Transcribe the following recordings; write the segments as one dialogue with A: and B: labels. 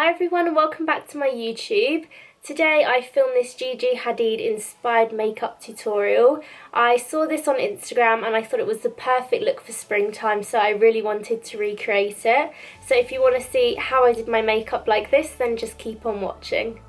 A: Hi everyone and welcome back to my YouTube. Today I filmed this Gigi Hadid inspired makeup tutorial. I saw this on Instagram and I thought it was the perfect look for springtime, so I really wanted to recreate it. So if you want to see how I did my makeup like this, then just keep on watching.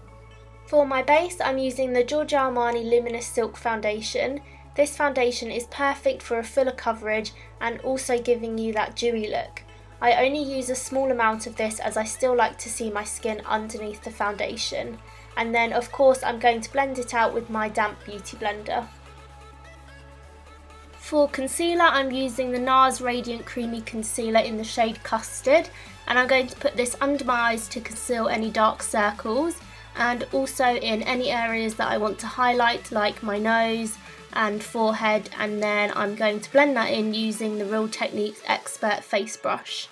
A: For my base I'm using the Giorgio Armani Luminous Silk Foundation. This foundation is perfect for a fuller coverage and also giving you that dewy look. I only use a small amount of this as I still like to see my skin underneath the foundation. And then of course I'm going to blend it out with my damp beauty blender. For concealer I'm using the NARS Radiant Creamy Concealer in the shade Custard, and I'm going to put this under my eyes to conceal any dark circles and also in any areas that I want to highlight, like my nose and forehead, and then I'm going to blend that in using the Real Techniques Expert Face Brush.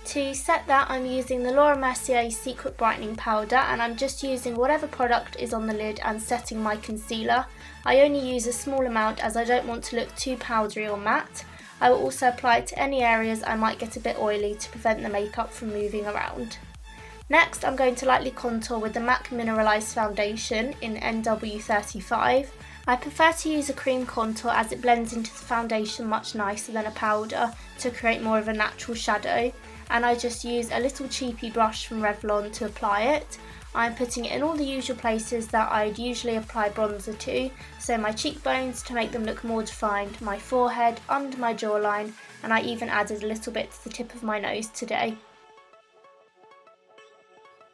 A: To set that I'm using the Laura Mercier Secret Brightening Powder, and I'm just using whatever product is on the lid and setting my concealer. I only use a small amount as I don't want to look too powdery or matte. I will also apply it to any areas I might get a bit oily to prevent the makeup from moving around. Next I'm going to lightly contour with the MAC Mineralized Foundation in NW35. I prefer to use a cream contour as it blends into the foundation much nicer than a powder to create more of a natural shadow, and I just use a little cheapy brush from Revlon to apply it. I'm putting it in all the usual places that I'd usually apply bronzer to, so my cheekbones to make them look more defined, my forehead, under my jawline, and I even added a little bit to the tip of my nose today.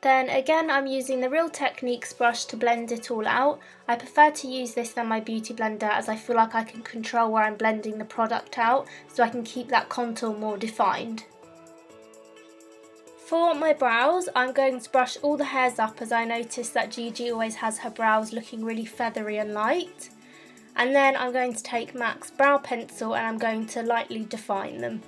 A: Then again I'm using the Real Techniques brush to blend it all out. I prefer to use this than my beauty blender as I feel like I can control where I'm blending the product out, so I can keep that contour more defined. For my brows I'm going to brush all the hairs up, as I noticed that Gigi always has her brows looking really feathery and light. And then I'm going to take MAC's brow pencil and I'm going to lightly define them.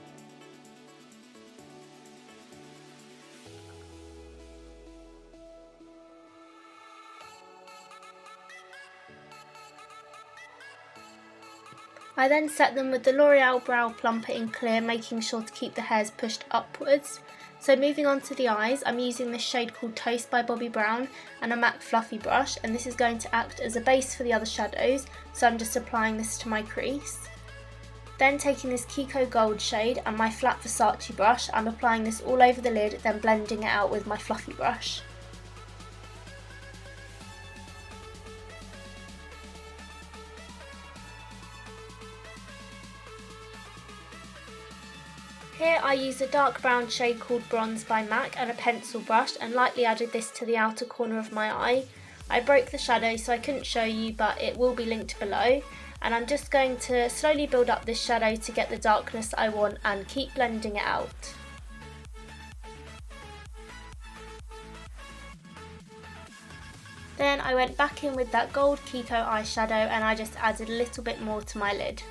A: I then set them with the L'Oreal Brow Plumper in Clear, making sure to keep the hairs pushed upwards. So moving on to the eyes, I'm using this shade called Toast by Bobbi Brown and a MAC Fluffy brush, and this is going to act as a base for the other shadows, so I'm just applying this to my crease. Then taking this Kiko Gold shade and my flat Versace brush, I'm applying this all over the lid, then blending it out with my fluffy brush. Here I used a dark brown shade called Bronze by MAC and a pencil brush and lightly added this to the outer corner of my eye. I broke the shadow so I couldn't show you, but it will be linked below, and I'm just going to slowly build up this shadow to get the darkness I want and keep blending it out. Then I went back in with that gold Kiko eyeshadow and I just added a little bit more to my lid.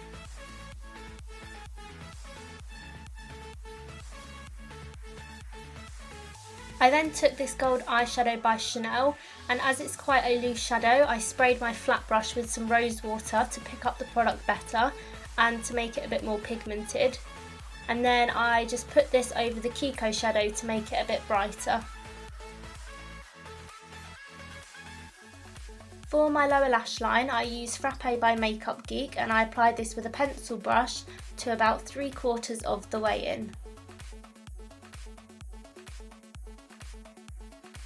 A: I then took this gold eyeshadow by Chanel, and as it's quite a loose shadow I sprayed my flat brush with some rose water to pick up the product better and to make it a bit more pigmented, and then I just put this over the Kiko shadow to make it a bit brighter. For my lower lash line I used Frappe by Makeup Geek and I applied this with a pencil brush to about 3/4 of the way in.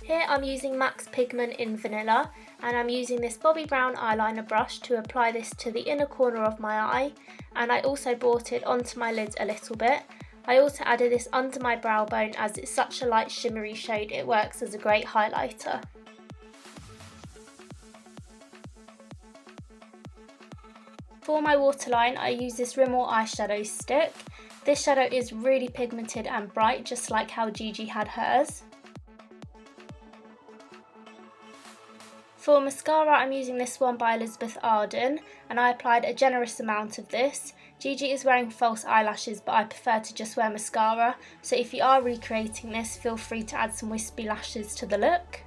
A: Here I'm using MAC's Pigment in Vanilla, and I'm using this Bobbi Brown eyeliner brush to apply this to the inner corner of my eye, and I also brought it onto my lids a little bit. I also added this under my brow bone as it's such a light shimmery shade, it works as a great highlighter. For my waterline I use this Rimmel eyeshadow stick. This shadow is really pigmented and bright, just like how Gigi had hers. For mascara I'm using this one by Elizabeth Arden and I applied a generous amount of this. Gigi is wearing false eyelashes but I prefer to just wear mascara, so if you are recreating this feel free to add some wispy lashes to the look.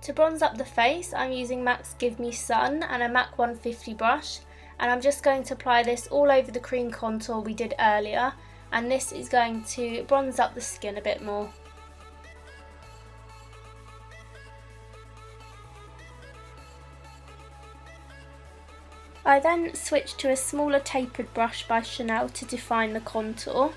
A: To bronze up the face I'm using MAC's Give Me Sun and a MAC 150 brush, and I'm just going to apply this all over the cream contour we did earlier, and this is going to bronze up the skin a bit more. I then switched to a smaller tapered brush by Chanel to define the contour.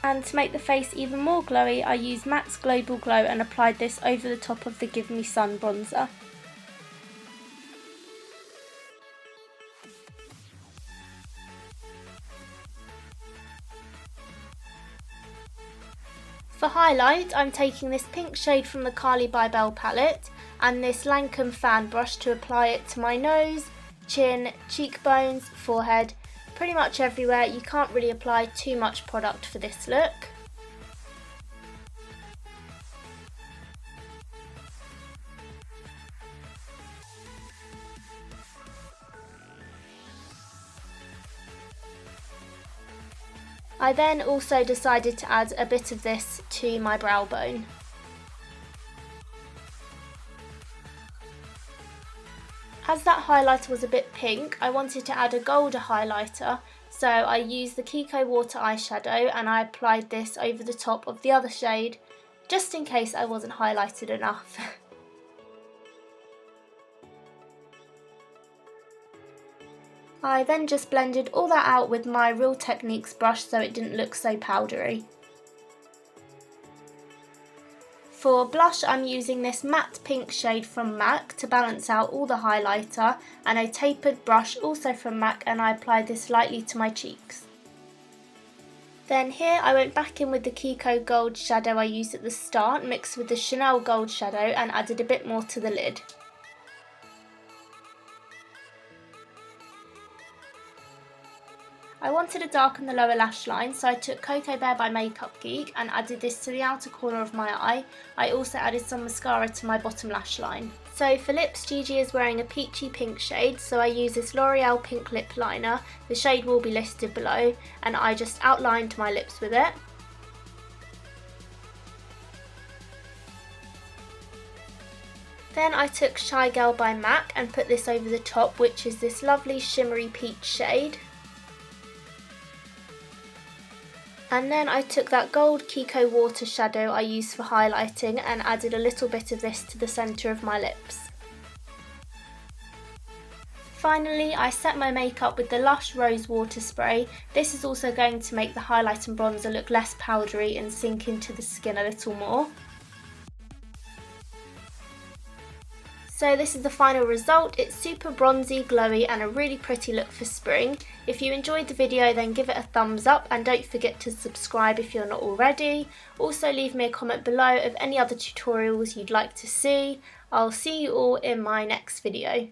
A: And to make the face even more glowy, I used MAC's Global Glow and applied this over the top of the Give Me Sun bronzer. For highlight, I'm taking this pink shade from the Carly by Belle palette and this Lancome fan brush to apply it to my nose, chin, cheekbones, forehead, pretty much everywhere. You can't really apply too much product for this look. I then also decided to add a bit of this to my brow bone. As that highlighter was a bit pink, I wanted to add a golder highlighter, so I used the Kiko Water eyeshadow and I applied this over the top of the other shade, just in case I wasn't highlighted enough. I then just blended all that out with my Real Techniques brush so it didn't look so powdery. For blush, I'm using this matte pink shade from MAC to balance out all the highlighter, and a tapered brush also from MAC, and I applied this lightly to my cheeks. Then here I went back in with the Kiko Gold shadow I used at the start, mixed with the Chanel Gold shadow, and added a bit more to the lid. I wanted to darken the lower lash line, so I took Cocoa Bear by Makeup Geek and added this to the outer corner of my eye. I also added some mascara to my bottom lash line. So for lips, Gigi is wearing a peachy pink shade, so I use this L'Oreal pink lip liner. The shade will be listed below, and I just outlined my lips with it. Then I took Shy Girl by MAC and put this over the top, which is this lovely shimmery peach shade. And then I took that gold Kiko Water shadow I used for highlighting and added a little bit of this to the centre of my lips. Finally, I set my makeup with the Lush Rose Water Spray. This is also going to make the highlight and bronzer look less powdery and sink into the skin a little more. So this is the final result. It's super bronzy, glowy and a really pretty look for spring. If you enjoyed the video then give it a thumbs up and don't forget to subscribe if you're not already. Also leave me a comment below of any other tutorials you'd like to see. I'll see you all in my next video.